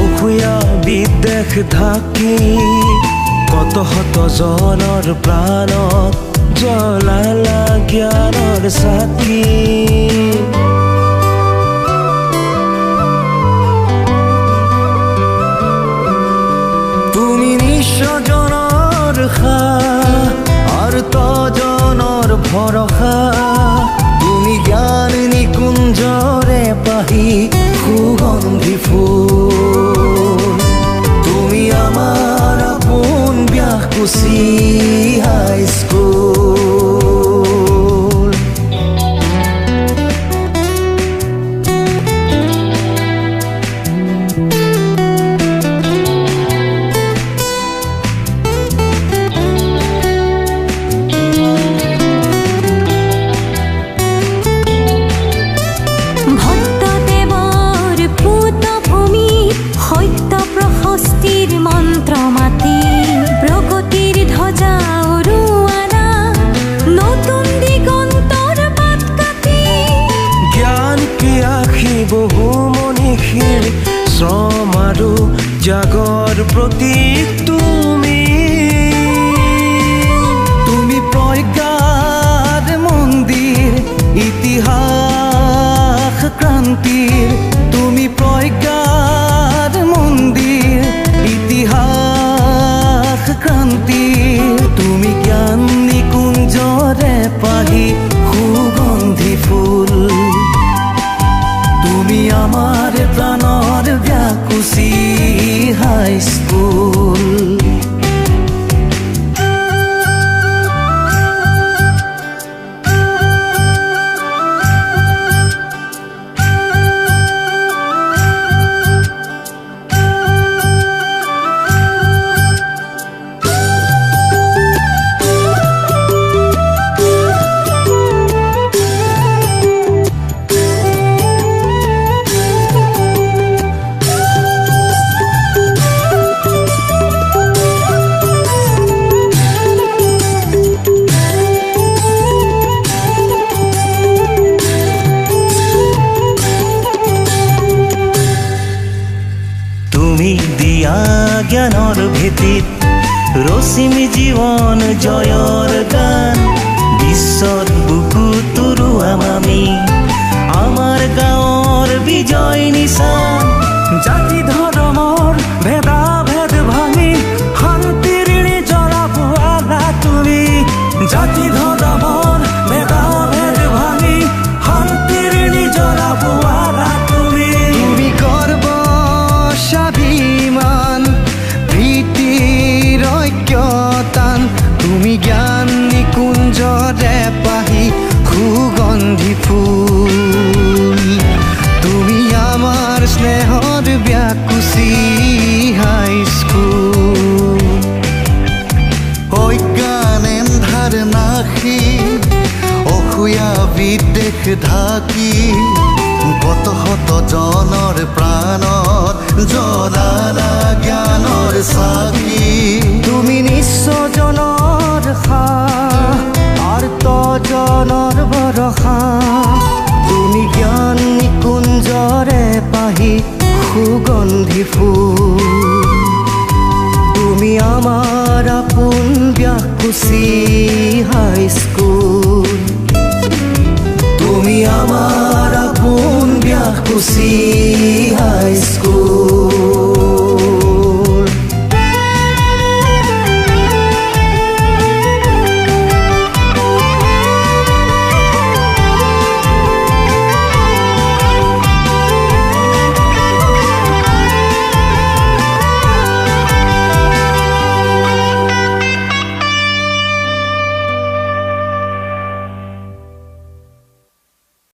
অসুয়া বিদ্বেষ ঢাকি কত শত জনৰ প্ৰাণত জ্বলালা জ্ঞানৰ চাকি তুমি নিঃস্বজনৰ আৰু তজনৰ ভৰসা তুমি জ্ঞান নিকুঞ্জৰে পাহি সুগন্ধি ফুল তুমি আমাৰ আপোন ব্যাকুচি হাইস্কুল শ্ৰম আৰু জাগৰ প্ৰতীক তুমি প্ৰজ্ঞাৰ মন্দিৰ ইতিহাস ক্ৰান্তিৰ তুমি প্ৰজ্ঞাৰ মন্দিৰ ইতিহাস ক্ৰান্তিৰ তুমি জ্ঞান নিকুঞ্জৰে পাহি সুগন্ধি ফুল তুমি আমাৰ প্ৰাণৰ ব্যাকুচি হাইস্কুল জ্ঞানৰ ভেটিত ৰচিম জীৱন জয়ৰ গান বিশ্বত বুকু তৰুৱাম আমি আমাৰ গাঁৱৰ বিজয় নিশান জাতি ধৰ্মৰ ভেদাভেদ ভাঙি শান্তিৰ নিজৰা পোৱালা তুমি জাতি ধৰ্মৰ ভেদাভেদ ভাঙি শান্তিৰ নিজৰা পোৱালা তুমি গৰ্ব স্বাভিমান তুমি জ্ঞান নিকুঞ্জৰে পাহি সুগন্ধি ফুল তুমি আমাৰ স্নেহৰ ব্যাকুচি হাইস্কুল অজ্ঞান এন্ধাৰ নাশি অসুয়া বিদ্বেষ ঢাকি কত শত জনৰ প্ৰাণত জ্বলালা জ্ঞানৰ চাকি তুমি নিঃস্বজনৰ আৰু তজনৰ ভৰসা তুমি জ্ঞান নিকুঞ্জৰে পাহি সুগন্ধি ফুল তুমি আমাৰ আপোন ব্যাকুচি হাইস্কুল তুমি আমাৰ আপোন ব্যাকুচি হাইস্কুল